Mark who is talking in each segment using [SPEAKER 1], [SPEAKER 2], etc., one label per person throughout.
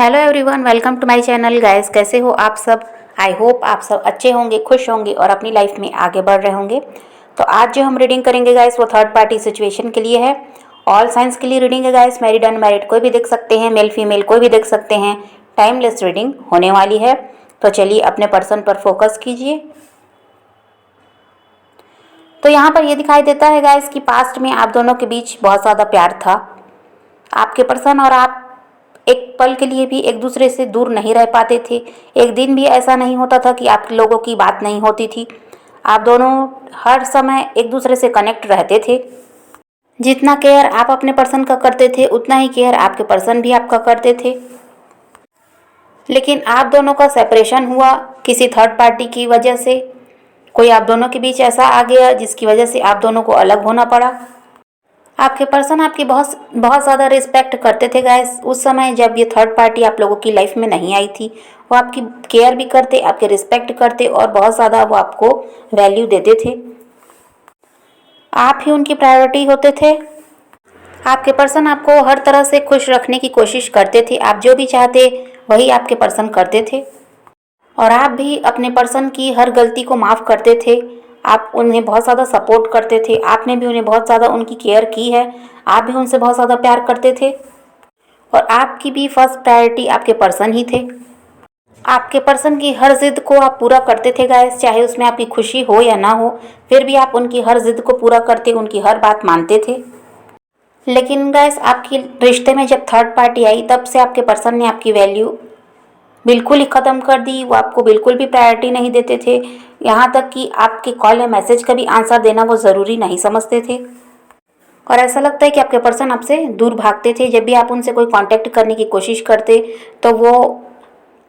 [SPEAKER 1] Hello everyone, welcome to my channel guys. कैसे हो आप सब? आई होप आप सब अच्छे होंगे, खुश होंगे और अपनी लाइफ में आगे बढ़ रहे होंगे। तो आज जो हम रीडिंग करेंगे गाइस वो थर्ड पार्टी सिचुएशन के लिए है। ऑल साइंस के लिए रीडिंग है गाइस। मैरिड अनमैरिड कोई भी देख सकते हैं, मेल फीमेल कोई भी देख सकते हैं। टाइमलेस रीडिंग होने वाली है। तो चलिए अपने पर्सन पर फोकस कीजिए। तो यहाँ पर ये दिखाई देता है गाइस कि पास्ट में आप दोनों के बीच बहुत ज़्यादा प्यार था। आपके पर्सन और आप एक पल के लिए भी एक दूसरे से दूर नहीं रह पाते थे। एक दिन भी ऐसा नहीं होता था कि आप लोगों की बात नहीं होती थी। आप दोनों हर समय एक दूसरे से कनेक्ट रहते थे। जितना केयर आप अपने पर्सन का करते थे उतना ही केयर आपके पर्सन भी आपका करते थे। लेकिन आप दोनों का सेपरेशन हुआ किसी थर्ड पार्टी की वजह से। कोई आप दोनों के बीच ऐसा आ गया जिसकी वजह से आप दोनों को अलग होना पड़ा। आपके पर्सन आपकी बहुत बहुत ज़्यादा रिस्पेक्ट करते थे गाइस। उस समय जब ये थर्ड पार्टी आप लोगों की लाइफ में नहीं आई थी, वो आपकी केयर भी करते, आपके रिस्पेक्ट करते और बहुत ज़्यादा वो आपको वैल्यू देते थे। आप ही उनकी प्रायोरिटी होते थे। आपके पर्सन आपको हर तरह से खुश रखने की कोशिश करते थे। आप जो भी चाहते वही आपके पर्सन करते थे और आप भी अपने पर्सन की हर गलती को माफ़ करते थे। आप उन्हें बहुत ज़्यादा सपोर्ट करते थे। आपने भी उन्हें बहुत ज़्यादा उनकी केयर की है। आप भी उनसे बहुत ज़्यादा प्यार करते थे और आपकी भी फर्स्ट प्रायोरिटी आपके पर्सन ही थे। आपके पर्सन की हर जिद को आप पूरा करते थे गाइस, चाहे उसमें आपकी खुशी हो या ना हो, फिर भी आप उनकी हर जिद को पूरा करते, उनकी हर बात मानते थे। लेकिन गाइस आपके रिश्ते में जब थर्ड पार्टी आई तब से आपके पर्सन ने आपकी वैल्यू बिल्कुल ही ख़त्म कर दी। वो आपको बिल्कुल भी प्रायोरिटी नहीं देते थे। यहाँ तक कि आपके कॉल या मैसेज का भी आंसर देना वो ज़रूरी नहीं समझते थे। और ऐसा लगता है कि आपके पर्सन आपसे दूर भागते थे। जब भी आप उनसे कोई कांटेक्ट करने की कोशिश करते तो वो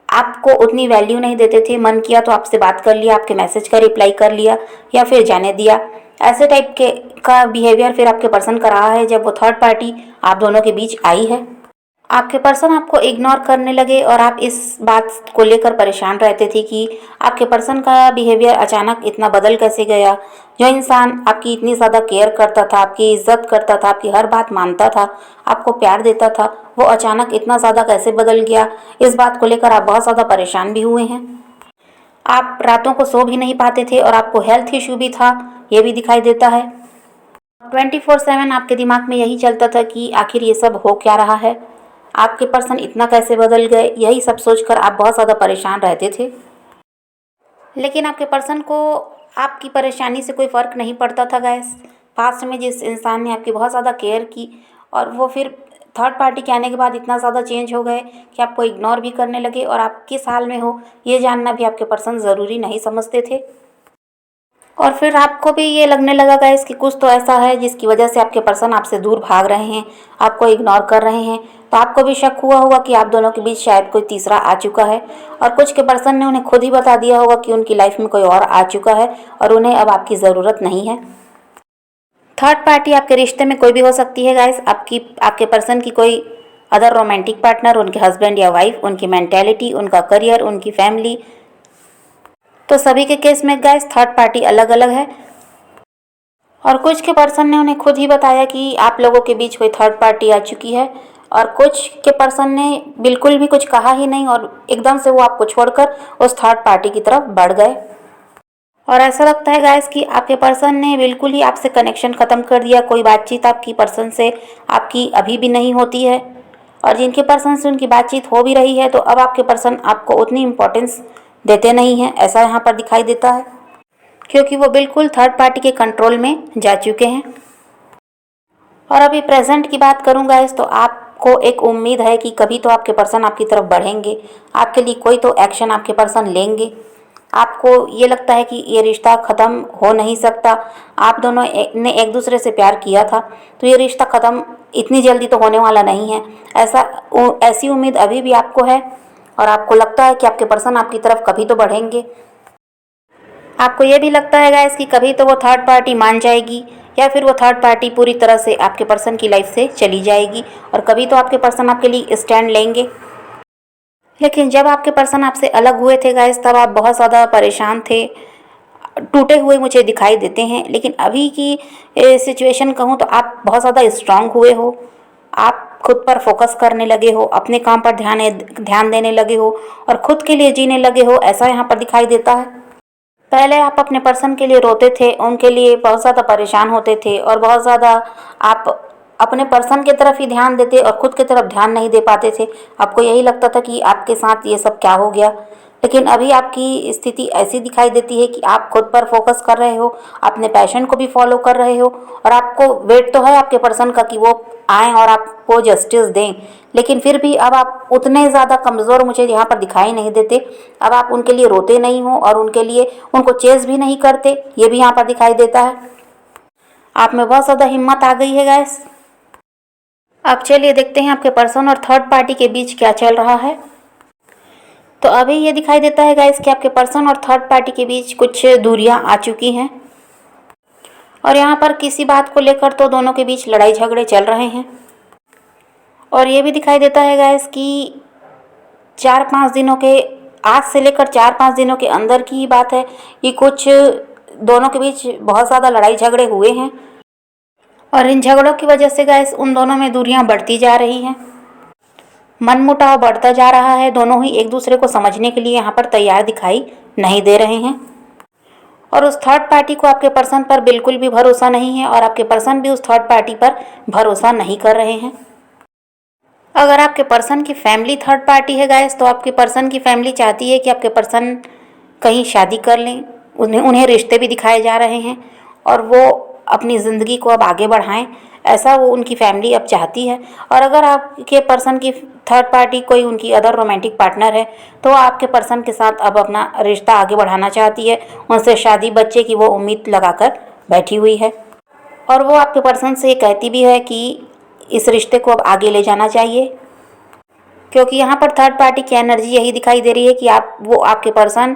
[SPEAKER 1] आपको उतनी वैल्यू नहीं देते थे। मन किया तो आपसे बात कर लिया, आपके मैसेज का रिप्लाई कर लिया या फिर जाने दिया। ऐसे टाइप के का बिहेवियर फिर आपके पर्सन का रहा है जब वो थर्ड पार्टी आप दोनों के बीच आई है। आपके पर्सन आपको इग्नोर करने लगे और आप इस बात को लेकर परेशान रहते थे कि आपके पर्सन का बिहेवियर अचानक इतना बदल कैसे गया। जो इंसान आपकी इतनी ज़्यादा केयर करता था, आपकी इज्जत करता था, आपकी हर बात मानता था, आपको प्यार देता था, वो अचानक इतना ज़्यादा कैसे बदल गया। इस बात को लेकर आप बहुत ज़्यादा परेशान भी हुए हैं। आप रातों को सो भी नहीं पाते थे और आपको हेल्थ इशू भी था, ये भी दिखाई देता है। 24/7 आपके दिमाग में यही चलता था कि आखिर ये सब हो क्या रहा है, आपके पर्सन इतना कैसे बदल गए। यही सब सोचकर आप बहुत ज़्यादा परेशान रहते थे। लेकिन आपके पर्सन को आपकी परेशानी से कोई फ़र्क नहीं पड़ता था गैस। पास्ट में जिस इंसान ने आपकी बहुत ज़्यादा केयर की और वो फिर थर्ड पार्टी के आने के बाद इतना ज़्यादा चेंज हो गए कि आपको इग्नोर भी करने लगे और आप किस हाल में हो ये जानना भी आपके पर्सन ज़रूरी नहीं समझते थे। और फिर आपको भी ये लगने लगा गाइस कि कुछ तो ऐसा है जिसकी वजह से आपके पर्सन आपसे दूर भाग रहे हैं, आपको इग्नोर कर रहे हैं। तो आपको भी शक हुआ होगा कि आप दोनों के बीच शायद कोई तीसरा आ चुका है और कुछ के पर्सन ने उन्हें खुद ही बता दिया होगा कि उनकी लाइफ में कोई और आ चुका है और उन्हें अब आपकी ज़रूरत नहीं है। थर्ड पार्टी आपके रिश्ते में कोई भी हो सकती है गाइस। आपके पर्सन की कोई अदर रोमांटिक पार्टनर, उनके हस्बैंड या वाइफ, उनकी मेंटेलिटी, उनका करियर, उनकी फैमिली। तो सभी के केस में गाइस थर्ड पार्टी अलग अलग है और कुछ के पर्सन ने उन्हें खुद ही बताया कि आप लोगों के बीच कोई थर्ड पार्टी आ चुकी है और कुछ के पर्सन ने बिल्कुल भी कुछ कहा ही नहीं और एकदम से वो आपको छोड़कर उस थर्ड पार्टी की तरफ बढ़ गए। और ऐसा लगता है गाइस कि आपके पर्सन ने बिल्कुल ही आपसे कनेक्शन ख़त्म कर दिया। कोई बातचीत आपकी पर्सन से आपकी अभी भी नहीं होती है और जिनके पर्सन से उनकी बातचीत हो भी रही है तो अब आपके पर्सन आपको उतनी इम्पोर्टेंस देते नहीं हैं, ऐसा यहाँ पर दिखाई देता है, क्योंकि वो बिल्कुल थर्ड पार्टी के कंट्रोल में जा चुके हैं। और अभी प्रेजेंट की बात करूँ गाइस तो आपको एक उम्मीद है कि कभी तो आपके पर्सन आपकी तरफ बढ़ेंगे, आपके लिए कोई तो एक्शन आपके पर्सन लेंगे। आपको ये लगता है कि ये रिश्ता ख़त्म हो नहीं सकता। आप दोनों ने एक दूसरे से प्यार किया था तो ये रिश्ता ख़त्म इतनी जल्दी तो होने वाला नहीं है। ऐसी उम्मीद अभी भी आपको है और आपको लगता है कि आपके पर्सन आपकी तरफ कभी तो बढ़ेंगे। आपको ये भी लगता है गाइस कि कभी तो वो थर्ड पार्टी मान जाएगी या फिर वो थर्ड पार्टी पूरी तरह से आपके पर्सन की लाइफ से चली जाएगी और कभी तो आपके पर्सन आपके लिए स्टैंड लेंगे। लेकिन जब आपके पर्सन आपसे अलग हुए थे गाइस तब आप बहुत ज़्यादा परेशान थे, टूटे हुए मुझे दिखाई देते हैं। लेकिन अभी की सिचुएशन कहूँ तो आप बहुत ज़्यादा स्ट्रांग हुए हो। आप खुद पर फोकस करने लगे हो, अपने काम पर ध्यान देने लगे हो और खुद के लिए जीने लगे हो, ऐसा यहाँ पर दिखाई देता है। पहले आप अपने पर्सन के लिए रोते थे, उनके लिए बहुत ज़्यादा परेशान होते थे और बहुत ज़्यादा आप अपने पर्सन की तरफ ही ध्यान देते और खुद की तरफ ध्यान नहीं दे पाते थे। आपको यही लगता था कि आपके साथ ये सब क्या हो गया। लेकिन अभी आपकी स्थिति ऐसी दिखाई देती है कि आप खुद पर फोकस कर रहे हो, अपने पैशन को भी फॉलो कर रहे हो और आपको वेट तो है आपके पर्सन का कि वो आएँ और आपको जस्टिस दें। लेकिन फिर भी अब आप उतने ज़्यादा कमज़ोर मुझे यहाँ पर दिखाई नहीं देते। अब आप उनके लिए रोते नहीं हो और उनके लिए उनको चेज़ भी नहीं करते, ये भी यहाँ पर दिखाई देता है। आप में बहुत ज़्यादा हिम्मत आ गई है गाइस। अब चलिए देखते हैं आपके पर्सन और थर्ड पार्टी के बीच क्या चल रहा है। तो अभी ये दिखाई देता है गाइस कि आपके पर्सन और थर्ड पार्टी के बीच कुछ दूरियां आ चुकी हैं और यहाँ पर किसी बात को लेकर तो दोनों के बीच लड़ाई झगड़े चल रहे हैं। और ये भी दिखाई देता है गाइस कि 4-5 दिनों के, आज से लेकर 4-5 दिनों के अंदर की ही बात है कि कुछ दोनों के बीच बहुत ज़्यादा लड़ाई झगड़े हुए हैं और इन झगड़ों की वजह से गाइस उन दोनों में दूरियां बढ़ती जा रही हैं, मनमुटाव बढ़ता जा रहा है। दोनों ही एक दूसरे को समझने के लिए यहाँ पर तैयार दिखाई नहीं दे रहे हैं और उस थर्ड पार्टी को आपके पर्सन पर बिल्कुल भी भरोसा नहीं है और आपके पर्सन भी उस थर्ड पार्टी पर भरोसा नहीं कर रहे हैं। अगर आपके पर्सन की फैमिली थर्ड पार्टी है गाइस, तो आपके पर्सन की फैमिली चाहती है कि आपके पर्सन कहीं शादी कर लें। उन्हें रिश्ते भी दिखाए जा रहे हैं और वो अपनी ज़िंदगी को अब आगे बढ़ाएं, ऐसा वो उनकी फैमिली अब चाहती है। और अगर आपके पर्सन की थर्ड पार्टी कोई उनकी अदर रोमांटिक पार्टनर है तो आपके पर्सन के साथ अब अपना रिश्ता आगे बढ़ाना चाहती है, उनसे शादी बच्चे की वो उम्मीद लगाकर बैठी हुई है। और वो आपके पर्सन से कहती भी है कि इस रिश्ते को अब आगे ले जाना चाहिए, क्योंकि यहाँ पर थर्ड पार्टी की एनर्जी यही दिखाई दे रही है कि वो आपके पर्सन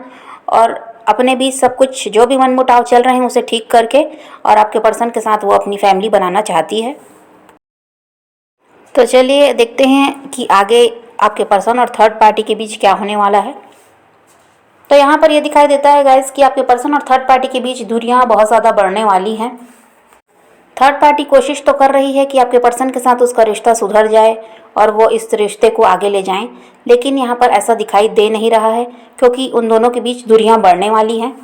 [SPEAKER 1] और अपने बीच सब कुछ जो भी मनमुटाव चल रहे हैं उसे ठीक करके और आपके पर्सन के साथ वो अपनी फैमिली बनाना चाहती है। तो चलिए देखते हैं कि आगे आपके पर्सन और थर्ड पार्टी के बीच क्या होने वाला है। तो यहाँ पर ये दिखाई देता है गाइस कि आपके पर्सन और थर्ड पार्टी के बीच दूरियाँ बहुत ज़्यादा बढ़ने वाली हैं। थर्ड पार्टी कोशिश तो कर रही है कि आपके पर्सन के साथ उसका रिश्ता सुधर जाए और वो इस रिश्ते को आगे ले जाएं, लेकिन यहाँ पर ऐसा दिखाई दे नहीं रहा है क्योंकि उन दोनों के बीच दूरियां बढ़ने वाली हैं।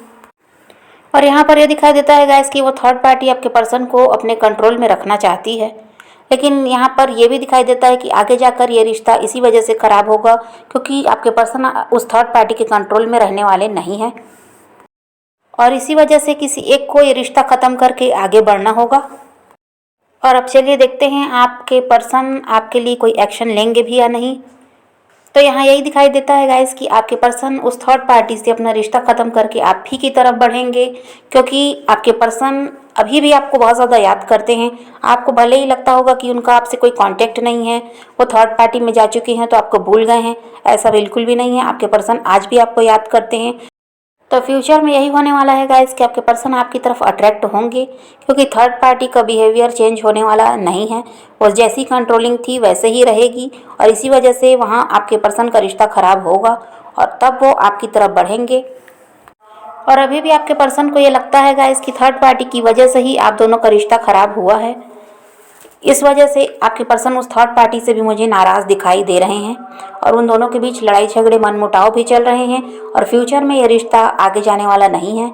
[SPEAKER 1] और यहाँ पर यह दिखाई देता है गाइस कि वो थर्ड पार्टी आपके पर्सन को अपने कंट्रोल में रखना चाहती है, लेकिन यहाँ पर यह भी दिखाई देता है कि आगे जाकर ये रिश्ता इसी वजह से ख़राब होगा क्योंकि आपके पर्सन उस थर्ड पार्टी के कंट्रोल में रहने वाले नहीं हैं और इसी वजह से किसी एक को ये रिश्ता ख़त्म करके आगे बढ़ना होगा। और अब चलिए देखते हैं आपके पर्सन आपके लिए कोई एक्शन लेंगे भी या नहीं। तो यहाँ यही दिखाई देता है गाइस कि आपके पर्सन उस थर्ड पार्टी से अपना रिश्ता ख़त्म करके आप ही की तरफ बढ़ेंगे, क्योंकि आपके पर्सन अभी भी आपको बहुत ज़्यादा याद करते हैं। आपको भले ही लगता होगा कि उनका आपसे कोई कांटेक्ट नहीं है, वो थर्ड पार्टी में जा चुके हैं तो आपको भूल गए हैं, ऐसा बिल्कुल भी नहीं है। आपके पर्सन आज भी आपको याद करते हैं। तो फ्यूचर में यही होने वाला है गाइस कि आपके पर्सन आपकी तरफ अट्रैक्ट होंगे, क्योंकि थर्ड पार्टी का बिहेवियर चेंज होने वाला नहीं है। वो जैसी कंट्रोलिंग थी वैसे ही रहेगी और इसी वजह से वहाँ आपके पर्सन का रिश्ता ख़राब होगा और तब वो आपकी तरफ बढ़ेंगे। और अभी भी आपके पर्सन को ये लगता है गाइस कि थर्ड पार्टी की वजह से ही आप दोनों का रिश्ता ख़राब हुआ है। इस वजह से आपके पर्सन उस थर्ड पार्टी से भी मुझे नाराज़ दिखाई दे रहे हैं और उन दोनों के बीच लड़ाई झगड़े मनमुटाव भी चल रहे हैं और फ्यूचर में ये रिश्ता आगे जाने वाला नहीं है।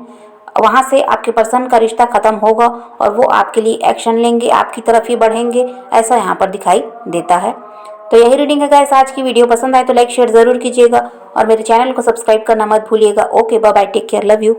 [SPEAKER 1] वहाँ से आपके पर्सन का रिश्ता ख़त्म होगा और वो आपके लिए एक्शन लेंगे, आपकी तरफ ही बढ़ेंगे, ऐसा यहाँ पर दिखाई देता है। तो यही रीडिंग है गाइस। आज की वीडियो पसंद आए तो लाइक शेयर ज़रूर कीजिएगा और मेरे चैनल को सब्सक्राइब करना मत भूलिएगा। Okay bye bye, take care, love you.